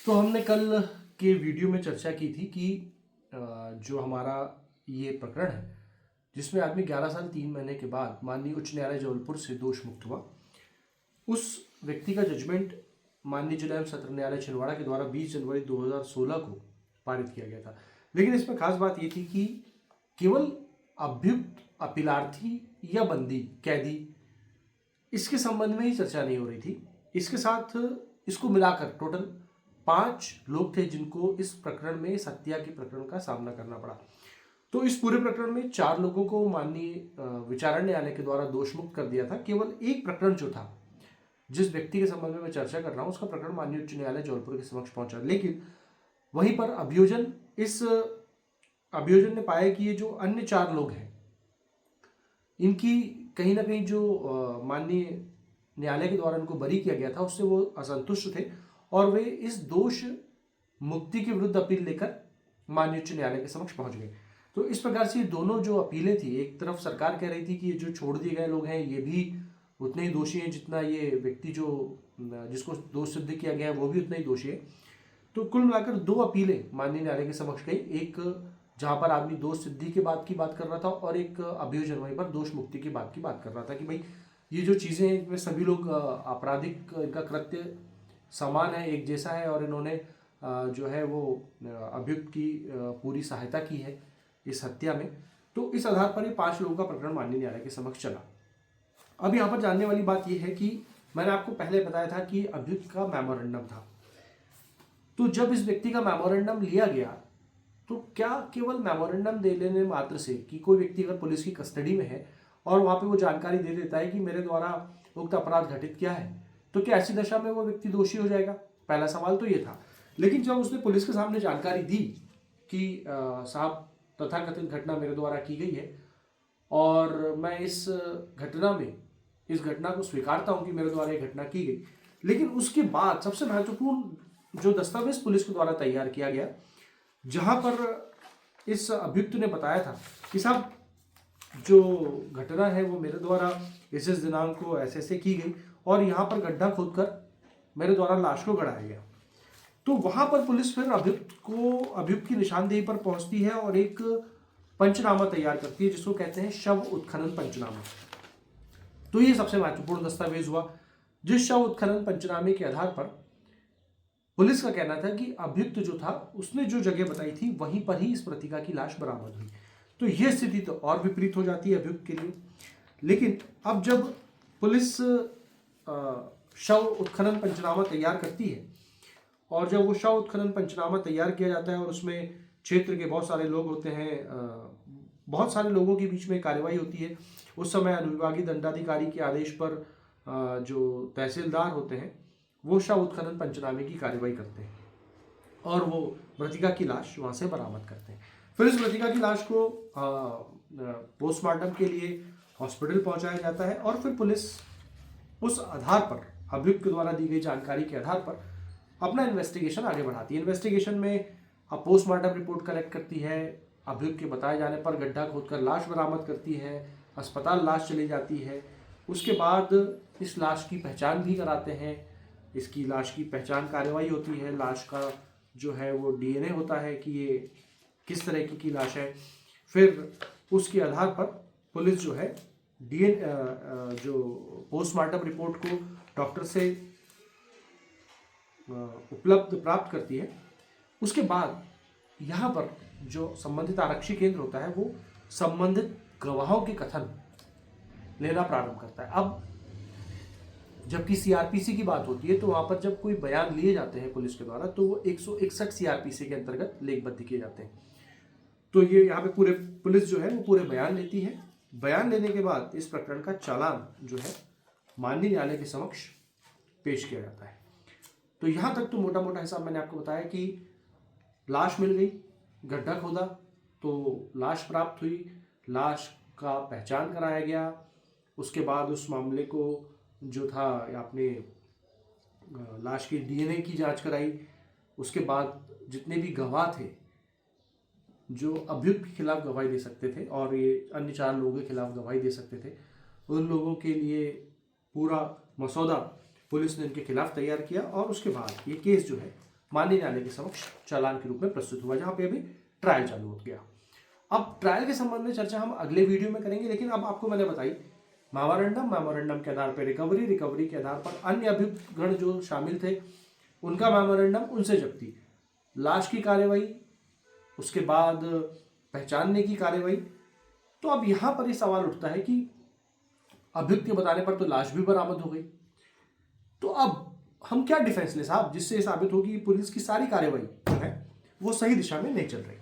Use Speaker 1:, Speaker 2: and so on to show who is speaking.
Speaker 1: तो हमने कल के वीडियो में चर्चा की थी कि जो हमारा ये प्रकरण है जिसमें आदमी 11 साल 3 महीने के बाद माननीय उच्च न्यायालय जबलपुर से दोष मुक्त हुआ, उस व्यक्ति का जजमेंट माननीय जिला एवं सत्र न्यायालय छिंदवाड़ा के द्वारा 20 जनवरी 2016 को पारित किया गया था। लेकिन इसमें खास बात ये थी कि केवल अभियुक्त अपीलार्थी या बंदी कैदी इसके संबंध में ही चर्चा नहीं हो रही थी। इसके साथ इसको मिलाकर टोटल 5 लोग थे जिनको इस प्रकरण में, इस हत्या के प्रकरण का सामना करना पड़ा। तो इस पूरे प्रकरण में 4 लोगों को माननीय विचारण न्यायालय के द्वारा दोष मुक्त कर दिया था। केवल एक प्रकरण जो था, जिस व्यक्ति के संबंध में मैं चर्चा कर रहा हूं, उसका प्रकरण माननीय उच्च न्यायालय जबलपुर के समक्ष पहुंचा। लेकिन वहीं पर अभियोजन ने पाया कि ये जो अन्य 4 लोग हैं, इनकी कहीं ना कहीं जो माननीय न्यायालय के द्वारा उनको बरी किया गया था उससे वो असंतुष्ट थे और वे इस दोष मुक्ति के विरुद्ध अपील लेकर माननीय उच्च न्यायालय के समक्ष पहुंच गए। तो इस प्रकार से दोनों जो अपीलें थी, एक तरफ सरकार कह रही थी कि ये जो छोड़ दिए गए लोग हैं ये भी उतने ही दोषी हैं जितना ये व्यक्ति जिसको दोष सिद्ध किया गया है वो भी उतना ही दोषी है। तो कुल मिलाकर 2 अपीलें माननीय न्यायालय के समक्ष गई, एक जहां पर आदमी दोष सिद्धि के बात की बात कर रहा था और एक अभियोजन वहीं पर दोष मुक्ति की बात कर रहा था कि भाई ये जो चीज़ें हैं इनमें सभी लोग आपराधिक, इनका कृत्य समान है, एक जैसा है और इन्होंने जो है वो अभियुक्त की पूरी सहायता की है इस हत्या में। तो इस आधार पर ये 5 लोगों का प्रकरण माननीय न्यायालय के समक्ष चला। अब यहाँ पर जानने वाली बात यह है कि मैंने आपको पहले बताया था कि अभियुक्त का मेमोरेंडम था। तो जब इस व्यक्ति का मेमोरेंडम लिया गया तो क्या केवल मेमोरेंडम दे लेने मात्र से कि कोई व्यक्ति अगर पुलिस की कस्टडी में है और वहां पे वो जानकारी दे देता है कि मेरे द्वारा उक्त अपराध घटित किया है, तो क्या ऐसी दशा में वो व्यक्ति दोषी हो जाएगा? पहला सवाल तो ये था। लेकिन जब उसने पुलिस के सामने जानकारी दी कि साहब तथाकथित घटना मेरे द्वारा की गई है और मैं इस घटना को स्वीकारता हूं कि मेरे द्वारा ये घटना की गई, लेकिन उसके बाद सबसे महत्वपूर्ण जो दस्तावेज पुलिस के द्वारा तैयार किया गया, जहां पर इस अभियुक्त ने बताया था कि साहब जो घटना है वो मेरे द्वारा इस दिनांक को ऐसे की गई और यहाँ पर गड्ढा खोदकर मेरे द्वारा लाश को गड़ाया गया। तो वहां पर पुलिस फिर अभियुक्त की निशानदेही पर पहुंचती है और एक पंचनामा तैयार करती है जिसको कहते हैं शव उत्खनन पंचनामा। तो ये सबसे महत्वपूर्ण दस्तावेज हुआ, जिस शव उत्खनन पंचनामे के आधार पर पुलिस का कहना था कि अभियुक्त जो था उसने जो जगह बताई थी वहीं पर ही इस पृतिका की लाश बरामद हुई। तो यह स्थिति तो और विपरीत हो जाती है अभियुक्त के लिए। लेकिन अब जब पुलिस शव उत्खनन पंचनामा तैयार करती है और जब वो शव उत्खनन पंचनामा तैयार किया जाता है और उसमें क्षेत्र के बहुत सारे लोग होते हैं, बहुत सारे लोगों के बीच में कार्यवाही होती है, उस समय अनुविभागीय दंडाधिकारी के आदेश पर जो तहसीलदार होते हैं वो शव उत्खनन पंचनामे की कार्यवाही करते हैं और वो मृतिका की लाश वहां से बरामद करते हैं। फिर इस मृतिका की लाश को पोस्टमार्टम के लिए हॉस्पिटल पहुंचाया जाता है और फिर पुलिस उस आधार पर, अभियुक्त के द्वारा दी गई जानकारी के आधार पर अपना इन्वेस्टिगेशन आगे बढ़ाती है। इन्वेस्टिगेशन में अब पोस्टमार्टम रिपोर्ट कलेक्ट करती है, अभियुक्त के बताए जाने पर गड्ढा खोदकर लाश बरामद करती है, अस्पताल लाश चली जाती है। उसके बाद इस लाश की पहचान भी कराते हैं, इसकी लाश की पहचान कार्यवाही होती है, लाश का जो है वो डीएनए होता है कि ये किस तरह की लाश है। फिर उसके आधार पर पुलिस जो है जो पोस्टमार्टम रिपोर्ट को डॉक्टर से उपलब्ध प्राप्त करती है। उसके बाद यहाँ पर जो संबंधित आरक्षी केंद्र होता है वो संबंधित गवाहों के कथन लेना प्रारंभ करता है। अब जबकि सीआरपीसी की बात होती है तो वहां पर जब कोई बयान लिए जाते हैं पुलिस के द्वारा तो वो 161 सीआरपीसी के अंतर्गत लेखबद्ध किए जाते हैं। तो ये यहाँ पे पूरे पुलिस जो है वो पूरे बयान लेती है। बयान लेने के बाद इस प्रकरण का चालान जो है माननीय न्यायालय के समक्ष पेश किया जाता है। तो यहाँ तक तो मोटा मोटा हिसाब मैंने आपको बताया कि लाश मिल गई, गड्ढा खोदा तो लाश प्राप्त हुई, लाश का पहचान कराया गया। उसके बाद उस मामले को जो था आपने लाश की डीएनए की जांच कराई। उसके बाद जितने भी गवाह थे जो अभियुक्त के खिलाफ गवाही दे सकते थे और ये अन्य 4 लोगों के खिलाफ गवाही दे सकते थे, उन लोगों के लिए पूरा मसौदा पुलिस ने इनके खिलाफ तैयार किया और उसके बाद ये केस जो है माननीय न्यायालय के समक्ष चालान के रूप में प्रस्तुत हुआ, जहां पे अभी ट्रायल चालू हो गया। अब ट्रायल के संबंध में चर्चा हम अगले वीडियो में करेंगे, लेकिन अब आपको मैंने बताई मेमोरेंडम के आधार पर रिकवरी के आधार पर अन्य अभियुक्तगण जो शामिल थे उनका मेमोरेंडम, उनसे जब्ती, लाश की कार्यवाही, उसके बाद पहचानने की कार्यवाही। तो अब यहां पर ये सवाल उठता है कि अभियुक्त के बताने पर तो लाश भी बरामद हो गई, तो अब हम क्या डिफेंस ले साहब, जिससे साबित हो कि पुलिस की सारी कार्यवाही जो है वो सही दिशा में नहीं चल रही।